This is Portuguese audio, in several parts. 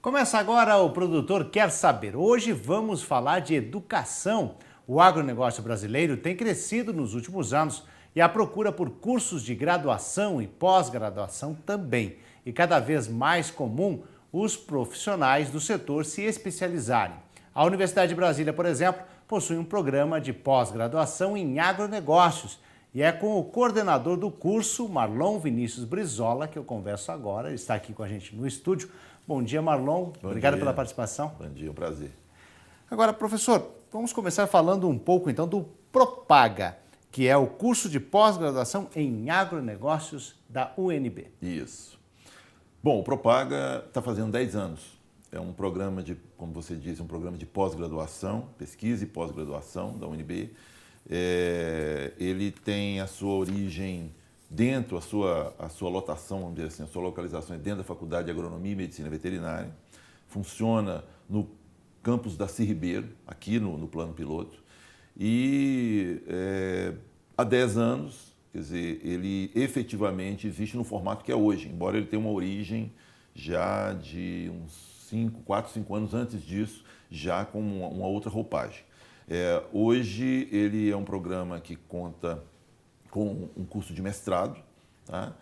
Começa agora o Produtor Quer Saber. Hoje vamos falar de educação. O agronegócio brasileiro tem crescido nos últimos anos e a procura por cursos de graduação e pós-graduação também. E cada vez mais comum os profissionais do setor se especializarem. A Universidade de Brasília, por exemplo, possui um programa de pós-graduação em agronegócios. E é com o coordenador do curso, Marlon Vinícius Brizola, que eu converso agora. Ele está aqui com a gente no estúdio. Bom dia, Marlon. Obrigado pela participação. Bom dia, um prazer. Agora, professor, vamos começar falando um pouco então do Propaga, que é o curso de pós-graduação em agronegócios da UNB. Isso. Bom, o Propaga está fazendo 10 anos. É um programa de, como você disse, um programa de pós-graduação, pesquisa e pós-graduação da UNB. Ele tem a sua origem dentro, a sua lotação, vamos dizer assim, a sua localização é dentro da Faculdade de Agronomia e Medicina Veterinária. Funciona no campus da CI Ribeiro, aqui no plano piloto. E há 10 anos, quer dizer, ele efetivamente existe no formato que é hoje, embora ele tenha uma origem já de uns 4, 5 anos antes disso, já com uma outra roupagem. Hoje ele é um programa que conta com um curso de mestrado. Tá?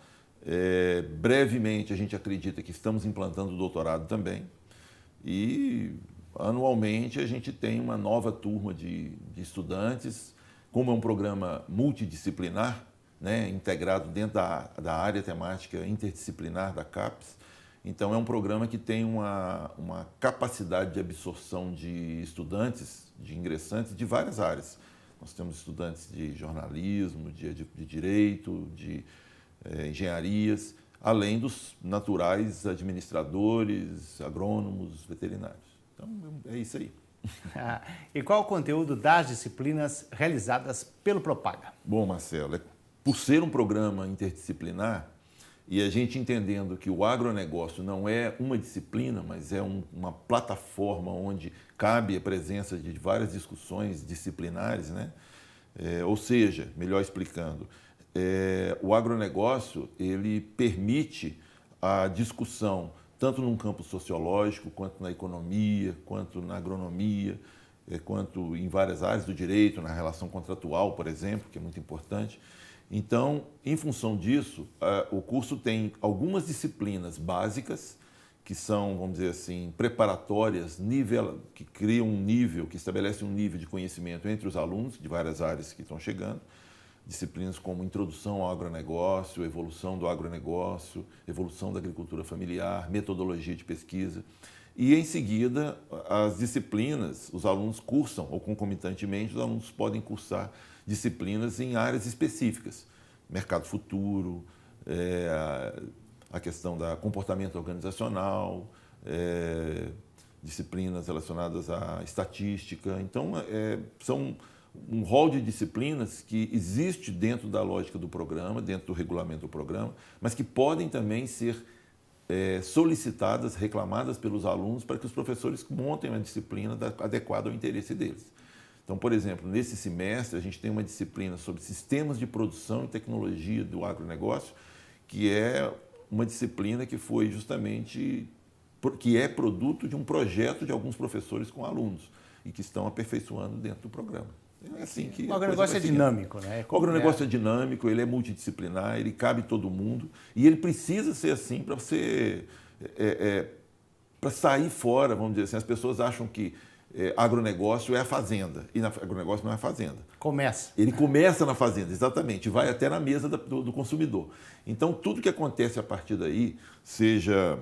Brevemente a gente acredita que estamos implantando o doutorado também. E anualmente a gente tem uma nova turma de estudantes. Como é um programa multidisciplinar, né, integrado dentro da área temática interdisciplinar da CAPES, então é um programa que tem uma capacidade de absorção de estudantes, de ingressantes de várias áreas. Nós temos estudantes de jornalismo, de direito, de engenharias, além dos naturais administradores, agrônomos, veterinários. Então é isso aí. E qual o conteúdo das disciplinas realizadas pelo Propaga? Bom, Marcelo, por ser um programa interdisciplinar, e a gente entendendo que o agronegócio não é uma disciplina, mas é uma plataforma onde cabe a presença de várias discussões disciplinares, né? Ou seja, melhor explicando, o agronegócio ele permite a discussão tanto num campo sociológico, quanto na economia, quanto na agronomia, quanto em várias áreas do direito, na relação contratual, por exemplo, que é muito importante. Então, em função disso, o curso tem algumas disciplinas básicas, que são, vamos dizer assim, preparatórias, que criam um nível, que estabelecem um nível de conhecimento entre os alunos de várias áreas que estão chegando. Disciplinas como introdução ao agronegócio, evolução do agronegócio, evolução da agricultura familiar, metodologia de pesquisa. E, em seguida, as disciplinas, os alunos cursam, ou concomitantemente, os alunos podem cursar disciplinas em áreas específicas. Mercado futuro, a questão da comportamento organizacional, disciplinas relacionadas à estatística. Então, são um rol de disciplinas que existe dentro da lógica do programa, dentro do regulamento do programa, mas que podem também ser solicitadas, reclamadas pelos alunos para que os professores montem uma disciplina adequada ao interesse deles. Então, por exemplo, nesse semestre a gente tem uma disciplina sobre sistemas de produção e tecnologia do agronegócio, que é uma disciplina que foi justamente, que é produto de um projeto de alguns professores com alunos e que estão aperfeiçoando dentro do programa. É assim que o agronegócio é dinâmico, né? O agronegócio é dinâmico, ele é multidisciplinar, ele cabe todo mundo e ele precisa ser assim para você, para sair fora, vamos dizer assim. As pessoas acham que agronegócio é a fazenda e agronegócio não é a fazenda. Começa. Ele começa na fazenda, exatamente, vai até na mesa do consumidor. Então, tudo que acontece a partir daí, seja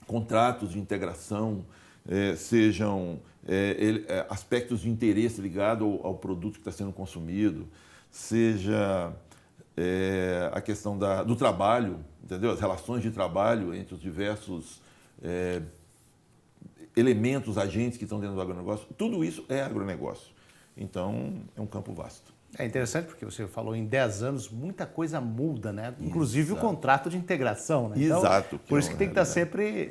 contratos de integração, sejam aspectos de interesse ligado ao produto que está sendo consumido, seja a questão do trabalho, entendeu? As relações de trabalho entre os diversos elementos, agentes que estão dentro do agronegócio, tudo isso é agronegócio. Então, é um campo vasto. É interessante porque você falou em 10 anos, muita coisa muda, né? Inclusive Exato. O contrato de integração, né? Então, Exato. Por isso que tem que estar sempre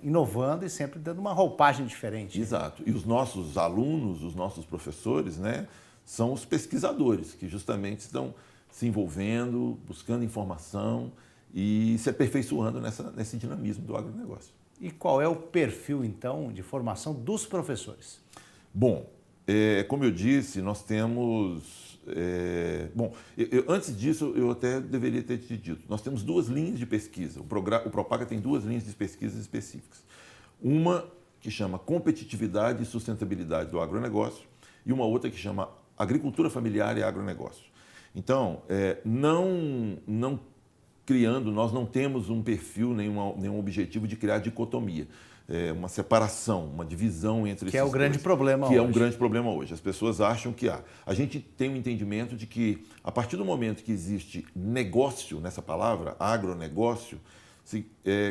inovando e sempre dando uma roupagem diferente. Exato. E os nossos alunos, os nossos professores, né, são os pesquisadores que justamente estão se envolvendo, buscando informação e se aperfeiçoando nesse dinamismo do agronegócio. E qual é o perfil, então, de formação dos professores? Bom, como eu disse, nós temos... antes disso, eu até deveria ter te dito. Nós temos duas linhas de pesquisa. O Propaga tem duas linhas de pesquisa específicas. Uma que chama Competitividade e Sustentabilidade do Agronegócio e uma outra que chama Agricultura Familiar e Agronegócio. Então, nós não temos um perfil, nenhum objetivo de criar dicotomia, uma separação, uma divisão entre esses dois. Que é o grande problema hoje. Que é um grande problema hoje. As pessoas acham que há. A gente tem um entendimento de que, a partir do momento que existe negócio nessa palavra, agronegócio,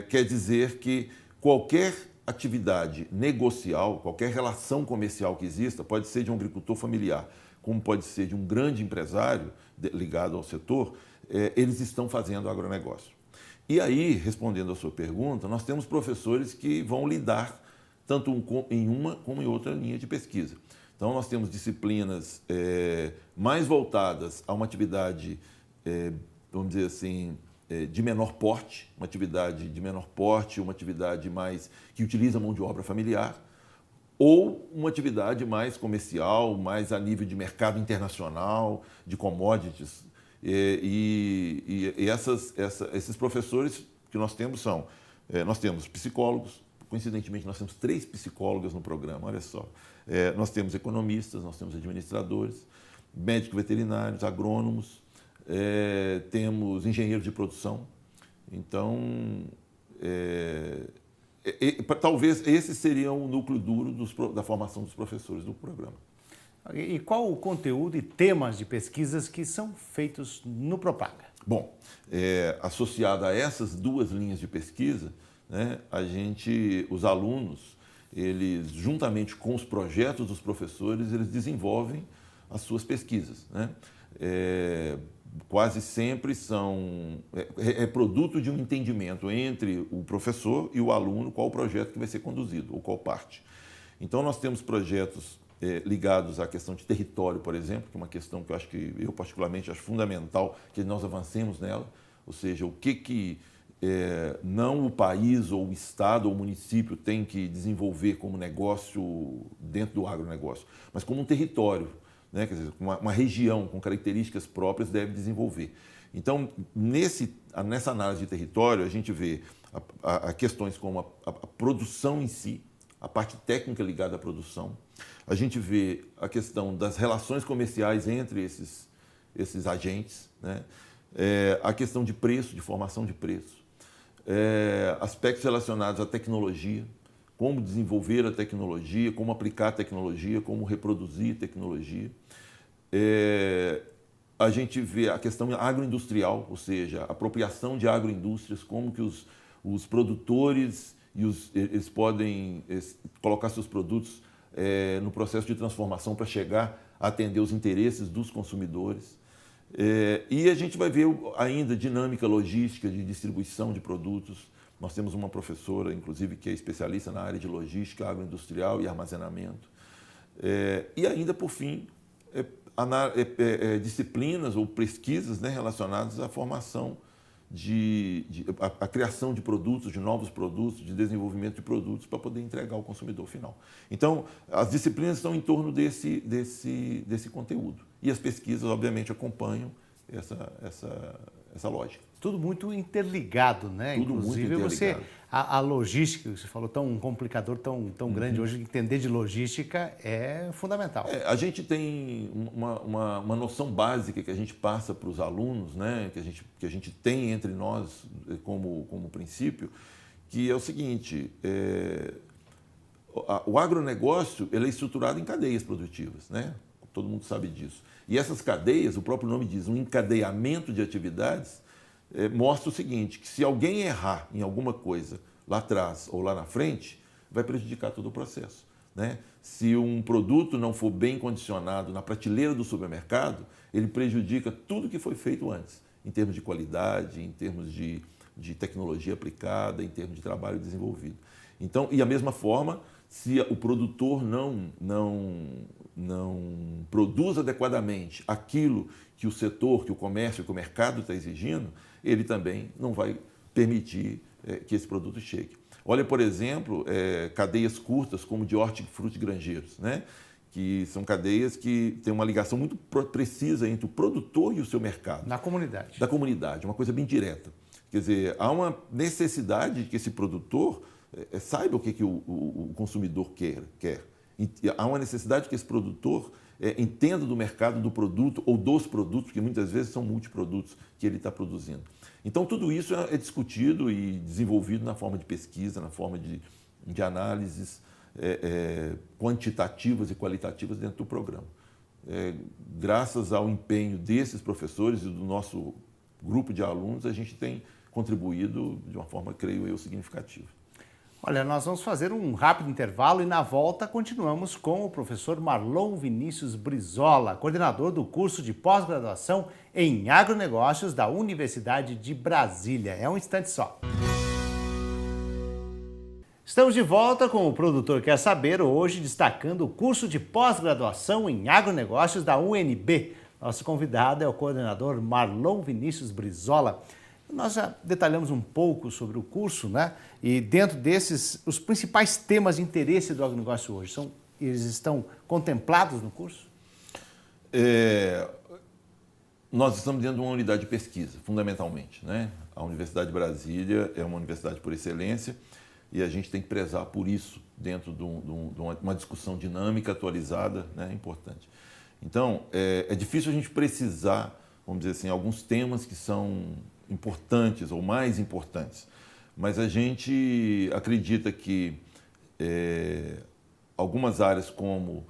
quer dizer que qualquer atividade negocial, qualquer relação comercial que exista, pode ser de um agricultor familiar, como pode ser de um grande empresário ligado ao setor, eles estão fazendo agronegócio. E aí, respondendo à sua pergunta, nós temos professores que vão lidar tanto em uma como em outra linha de pesquisa. Então, nós temos disciplinas mais voltadas a uma atividade, vamos dizer assim, de menor porte, uma atividade mais que utiliza mão de obra familiar, ou uma atividade mais comercial, mais a nível de mercado internacional, de commodities. Esses professores que nós temos são... nós temos psicólogos, coincidentemente nós temos 3 psicólogas no programa, olha só. Nós temos economistas, nós temos administradores, médicos veterinários, agrônomos, temos engenheiros de produção. Então, talvez esse seria o núcleo duro da formação dos professores do programa. E qual o conteúdo e temas de pesquisas que são feitos no Propaga? Bom, associado a essas duas linhas de pesquisa, né, os alunos, eles, juntamente com os projetos dos professores, eles desenvolvem as suas pesquisas, né? Quase sempre é produto de um entendimento entre o professor e o aluno qual o projeto que vai ser conduzido, ou qual parte. Então, nós temos projetos ligados à questão de território, por exemplo, que é uma questão que eu particularmente acho fundamental que nós avancemos nela, ou seja, o que não o país ou o estado ou o município tem que desenvolver como negócio dentro do agronegócio, mas como um território, né? Quer dizer, uma região com características próprias deve desenvolver. Então, nessa análise de território, a gente vê questões como a produção em si, a parte técnica ligada à produção. A gente vê a questão das relações comerciais entre esses agentes, né? A questão de preço, de formação de preço, aspectos relacionados à tecnologia, como desenvolver a tecnologia, como aplicar a tecnologia, como reproduzir tecnologia. A gente vê a questão agroindustrial, ou seja, a apropriação de agroindústrias, como que os produtores eles podem colocar seus produtos no processo de transformação para chegar a atender os interesses dos consumidores. E a gente vai ver ainda dinâmica logística de distribuição de produtos. Nós temos uma professora, inclusive, que é especialista na área de logística agroindustrial e armazenamento. E ainda, por fim, disciplinas ou pesquisas, né, relacionadas à formação a criação de produtos, de novos produtos, de desenvolvimento de produtos para poder entregar ao consumidor final. Então, as disciplinas estão em torno desse conteúdo. E as pesquisas, obviamente, acompanham essa lógica. Tudo muito interligado, né? Tudo Inclusive, muito interligado. A logística, você falou, um complicador tão grande hoje, entender de logística é fundamental. A gente tem uma noção básica que a gente passa para os alunos, né? que a gente tem entre nós como princípio, que é o seguinte: o agronegócio ele é estruturado em cadeias produtivas, né? Todo mundo sabe disso. E essas cadeias, o próprio nome diz, um encadeamento de atividades, mostra o seguinte, que se alguém errar em alguma coisa lá atrás ou lá na frente, vai prejudicar todo o processo, né? Se um produto não for bem condicionado na prateleira do supermercado, ele prejudica tudo que foi feito antes, em termos de qualidade, em termos de tecnologia aplicada, em termos de trabalho desenvolvido. Então, e a mesma forma, se o produtor não produz adequadamente aquilo que o setor, que o comércio, que o mercado está exigindo, ele também não vai permitir que esse produto chegue. Olha, por exemplo, cadeias curtas como de hortifruti granjeiros, né? Que são cadeias que têm uma ligação muito precisa entre o produtor e o seu mercado. Na comunidade. Da comunidade, uma coisa bem direta. Quer dizer, há uma necessidade de que esse produtor saiba o que o consumidor quer. Há uma necessidade que esse produtor entenda do mercado do produto ou dos produtos, porque muitas vezes são multiprodutos que ele está produzindo. Então, tudo isso é discutido e desenvolvido na forma de pesquisa, na forma de análises quantitativas e qualitativas dentro do programa. Graças ao empenho desses professores e do nosso grupo de alunos, a gente tem contribuído de uma forma, creio eu, significativa. Olha, nós vamos fazer um rápido intervalo e na volta continuamos com o professor Marlon Vinícius Brizola, coordenador do curso de pós-graduação em agronegócios da Universidade de Brasília. É um instante só. Estamos de volta com o Produtor Quer Saber, hoje destacando o curso de pós-graduação em agronegócios da UNB. Nosso convidado é o coordenador Marlon Vinícius Brizola. Nós já detalhamos um pouco sobre o curso, né? E dentro desses, os principais temas de interesse do agronegócio hoje, eles estão contemplados no curso? Nós estamos dentro de uma unidade de pesquisa, fundamentalmente, né? A Universidade de Brasília é uma universidade por excelência e a gente tem que prezar por isso dentro de uma discussão dinâmica, atualizada, né? Importante. Então, é difícil a gente precisar, vamos dizer assim, alguns temas que são importantes ou mais importantes, mas a gente acredita que algumas áreas como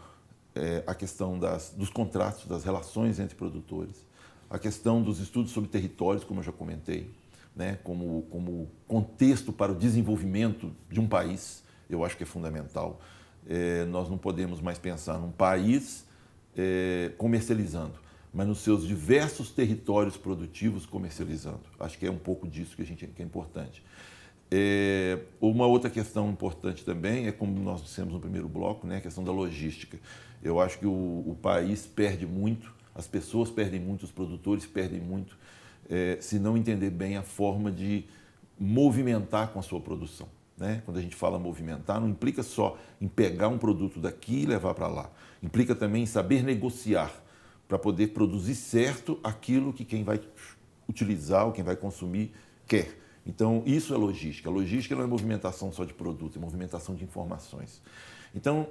a questão dos contratos, das relações entre produtores, a questão dos estudos sobre territórios, como eu já comentei, né, como contexto para o desenvolvimento de um país, eu acho que é fundamental. Nós não podemos mais pensar num país comercializando, mas nos seus diversos territórios produtivos comercializando. Acho que é um pouco disso que é importante. Uma outra questão importante também é, como nós dissemos no primeiro bloco, né, a questão da logística. Eu acho que o país perde muito, as pessoas perdem muito, os produtores perdem muito, se não entender bem a forma de movimentar com a sua produção, né? Quando a gente fala movimentar, não implica só em pegar um produto daqui e levar para lá. Implica também em saber negociar, para poder produzir certo aquilo que quem vai utilizar ou quem vai consumir quer. Então, isso é logística. A logística não é movimentação só de produto, é movimentação de informações. Então,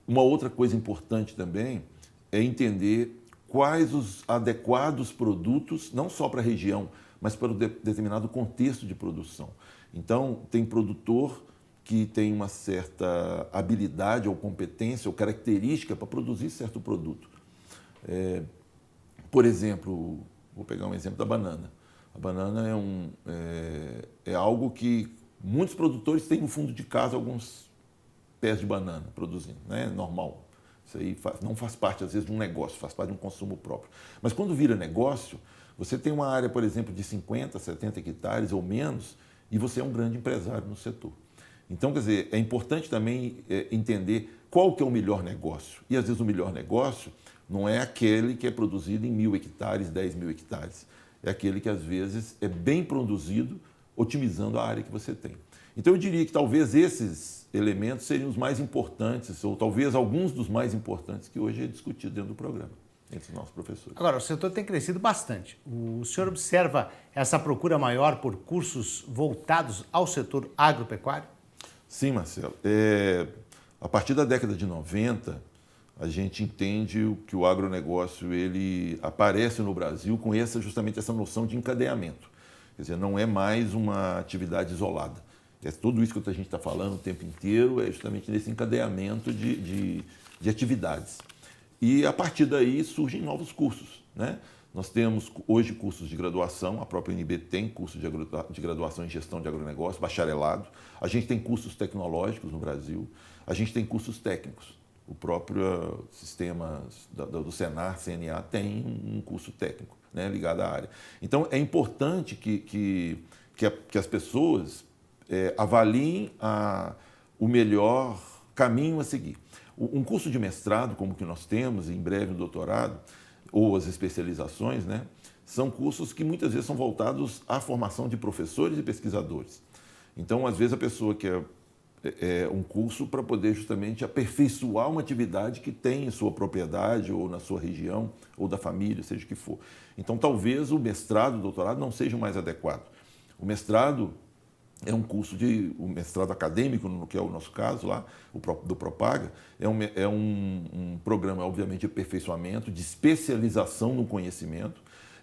uma outra coisa importante também é entender quais os adequados produtos, não só para a região, mas para o determinado contexto de produção. Então, tem produtor que tem uma certa habilidade ou competência ou característica para produzir certo produto. Por exemplo, vou pegar um exemplo da banana. A banana é algo que muitos produtores têm no fundo de casa alguns pés de banana produzindo, né? Normal. Isso aí não faz parte, às vezes, de um negócio, faz parte de um consumo próprio. Mas quando vira negócio, você tem uma área, por exemplo, de 50, 70 hectares ou menos e você é um grande empresário no setor. Então, quer dizer, é importante também entender qual que é o melhor negócio. E, às vezes, o melhor negócio não é aquele que é produzido em 1.000 hectares, 10.000 hectares. É aquele que, às vezes, é bem produzido, otimizando a área que você tem. Então, eu diria que talvez esses elementos seriam os mais importantes, ou talvez alguns dos mais importantes que hoje é discutido dentro do programa, entre os nossos professores. Agora, o setor tem crescido bastante. O senhor observa essa procura maior por cursos voltados ao setor agropecuário? Sim, Marcelo. A partir da década de 90, a gente entende que o agronegócio ele aparece no Brasil com justamente essa noção de encadeamento. Quer dizer, não é mais uma atividade isolada. Tudo isso que a gente está falando o tempo inteiro é justamente nesse encadeamento de atividades. E a partir daí surgem novos cursos, né? Nós temos hoje cursos de graduação, a própria UNB tem curso de graduação em gestão de agronegócio, bacharelado. A gente tem cursos tecnológicos no Brasil, a gente tem cursos técnicos. O próprio sistema do Senar, CNA, tem um curso técnico, né, ligado à área. Então, é importante que as pessoas avaliem o melhor caminho a seguir. Um curso de mestrado, como o que nós temos, e em breve o doutorado, ou as especializações, né, são cursos que muitas vezes são voltados à formação de professores e pesquisadores. Então, às vezes, a pessoa quer um curso para poder justamente aperfeiçoar uma atividade que tem em sua propriedade ou na sua região ou da família, seja o que for. Então, talvez o mestrado, o doutorado não seja o mais adequado. O mestrado é um curso o mestrado acadêmico, no que é o nosso caso lá, do Propaga, é um programa, obviamente, de aperfeiçoamento, de especialização no conhecimento.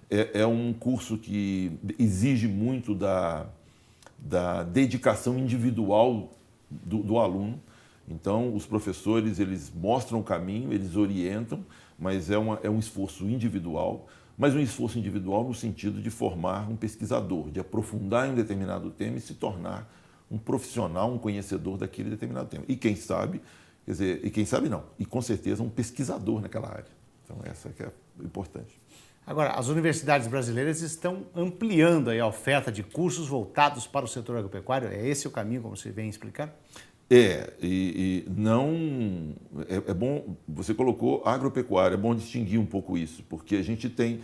É um curso que exige muito da dedicação individual do aluno. Então, os professores, eles mostram o caminho, eles orientam, mas é um esforço individual, mas um esforço individual no sentido de formar um pesquisador, de aprofundar em um determinado tema e se tornar um profissional, um conhecedor daquele determinado tema. E quem sabe, quer dizer, e quem sabe não, e com certeza um pesquisador naquela área. Então, essa que é importante. Agora, as universidades brasileiras estão ampliando aí a oferta de cursos voltados para o setor agropecuário. É esse o caminho, como você vem explicando? Não... É bom, você colocou agropecuária, é bom distinguir um pouco isso, porque a gente tem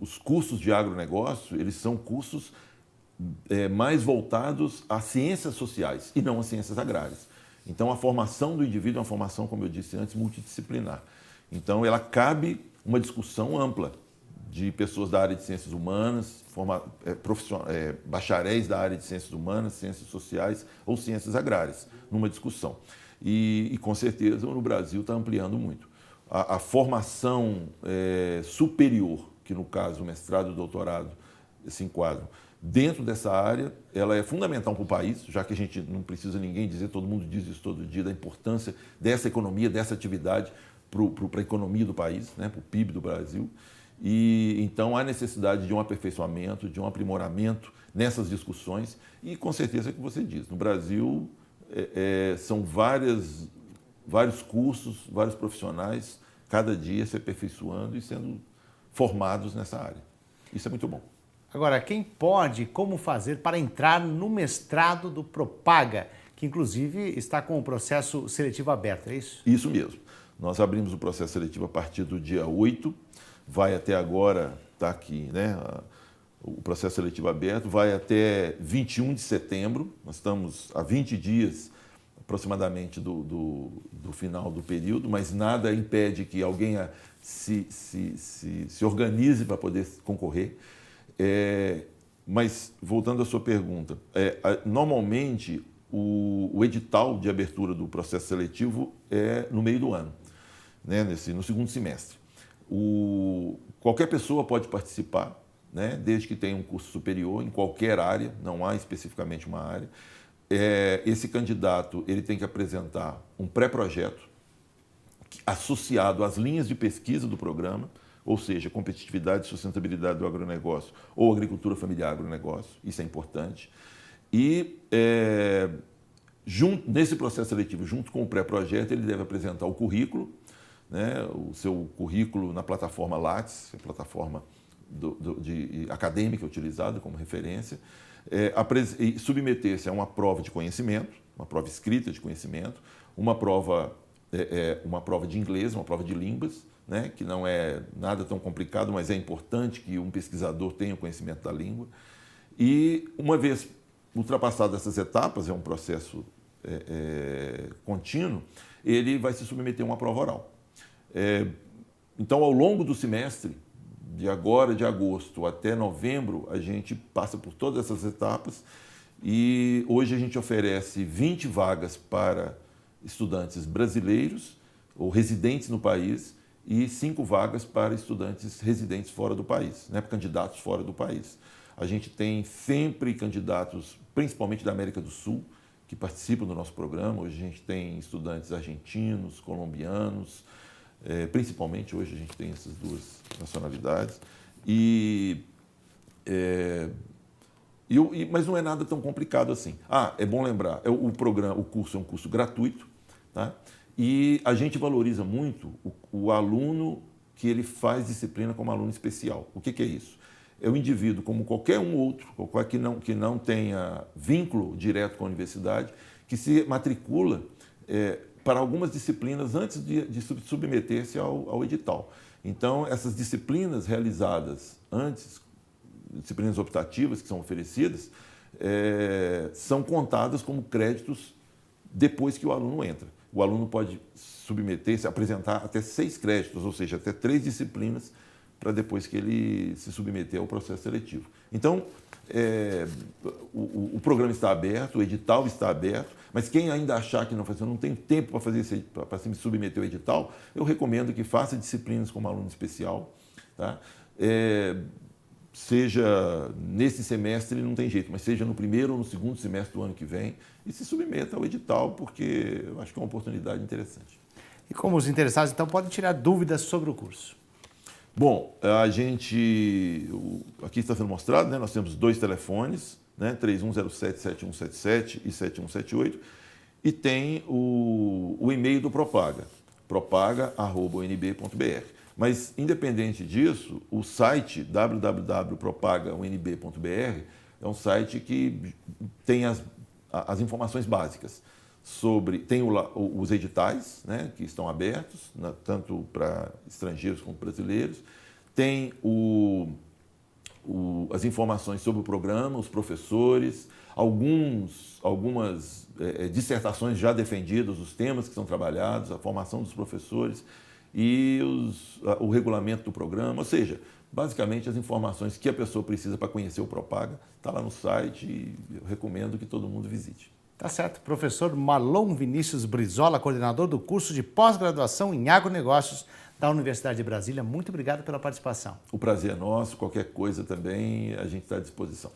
os cursos de agronegócio, eles são cursos mais voltados às ciências sociais e não às ciências agrárias. Então, a formação do indivíduo é uma formação, como eu disse antes, multidisciplinar. Então, ela cabe uma discussão ampla de pessoas da área de ciências humanas, bacharéis da área de ciências humanas, ciências sociais ou ciências agrárias, numa discussão. E com certeza, no Brasil está ampliando muito. A formação superior, que no caso o mestrado e o doutorado se enquadram, dentro dessa área, ela é fundamental para o país, já que a gente não precisa ninguém dizer, todo mundo diz isso todo dia, da importância dessa economia, dessa atividade para a economia do país, né, para o PIB do Brasil. E então há necessidade de um aperfeiçoamento, de um aprimoramento nessas discussões. E com certeza é o que você diz, no Brasil são vários cursos, vários profissionais, cada dia se aperfeiçoando e sendo formados nessa área. Isso é muito bom. Agora, quem pode, como fazer para entrar no mestrado do Propaga, que inclusive está com o processo seletivo aberto, é isso? Isso mesmo. Nós abrimos o processo seletivo a partir do dia 8, vai até agora, está aqui, né? O processo seletivo aberto vai até 21 de setembro, nós estamos há 20 dias aproximadamente do final do período, mas nada impede que alguém se organize para poder concorrer. Mas, voltando à sua pergunta, normalmente o edital de abertura do processo seletivo é no meio do ano, né, no segundo semestre. Qualquer pessoa pode participar, né, desde que tenha um curso superior em qualquer área, não há especificamente uma área. Esse candidato ele tem que apresentar um pré-projeto associado às linhas de pesquisa do programa, ou seja, competitividade e sustentabilidade do agronegócio ou agricultura familiar agronegócio, isso é importante. E nesse processo seletivo, junto com o pré-projeto, ele deve apresentar o currículo, né, o seu currículo na plataforma Lattes, a plataforma acadêmica utilizada como referência, e submeter-se a uma prova de conhecimento, uma prova escrita de conhecimento, uma prova de inglês, uma prova de línguas, né, que não é nada tão complicado, mas é importante que um pesquisador tenha o conhecimento da língua. E, uma vez ultrapassadas essas etapas, é um processo contínuo, ele vai se submeter a uma prova oral. Então, ao longo do semestre, de agosto até novembro, a gente passa por todas essas etapas e hoje a gente oferece 20 vagas para estudantes brasileiros ou residentes no país e 5 vagas para estudantes residentes fora do país, né, candidatos fora do país. A gente tem sempre candidatos, principalmente da América do Sul, que participam do nosso programa. Hoje a gente tem estudantes argentinos, colombianos, principalmente hoje a gente tem essas duas nacionalidades. Mas não é nada tão complicado assim. É bom lembrar, o curso é um curso gratuito, tá? E a gente valoriza muito o aluno que ele faz disciplina como aluno especial. O que é isso? É o indivíduo, como qualquer um outro, que não tenha vínculo direto com a universidade, que se matricula para algumas disciplinas antes de submeter-se ao edital. Então, essas disciplinas realizadas antes, disciplinas optativas que são oferecidas, são contadas como créditos depois que o aluno entra. O aluno pode submeter-se, apresentar até 6 créditos, ou seja, até 3 disciplinas, para depois que ele se submeter ao processo seletivo. Então, o programa está aberto, o edital está aberto, mas quem ainda achar que não tem tempo para se submeter ao edital, eu recomendo que faça disciplinas como aluno especial, tá? Seja nesse semestre, não tem jeito, mas seja no primeiro ou no segundo semestre do ano que vem, e se submeta ao edital, porque eu acho que é uma oportunidade interessante. E como os interessados, então, podem tirar dúvidas sobre o curso? Bom, aqui está sendo mostrado, né? Nós temos 2 telefones, né? 3107-7177 e 7178, e tem o e-mail do Propaga, propaga@unb.br. Mas, independente disso, o site www.propaga.unb.br é um site que tem as informações básicas tem os editais, né, que estão abertos, tanto para estrangeiros como brasileiros, tem as informações sobre o programa, os professores, algumas dissertações já defendidas, os temas que são trabalhados, a formação dos professores e o regulamento do programa, ou seja, basicamente as informações que a pessoa precisa para conhecer o Propaga está lá no site e eu recomendo que todo mundo visite. Tá certo. Professor Marlon Vinícius Brizola, coordenador do curso de pós-graduação em agronegócios da Universidade de Brasília. Muito obrigado pela participação. O prazer é nosso. Qualquer coisa também, a gente está à disposição.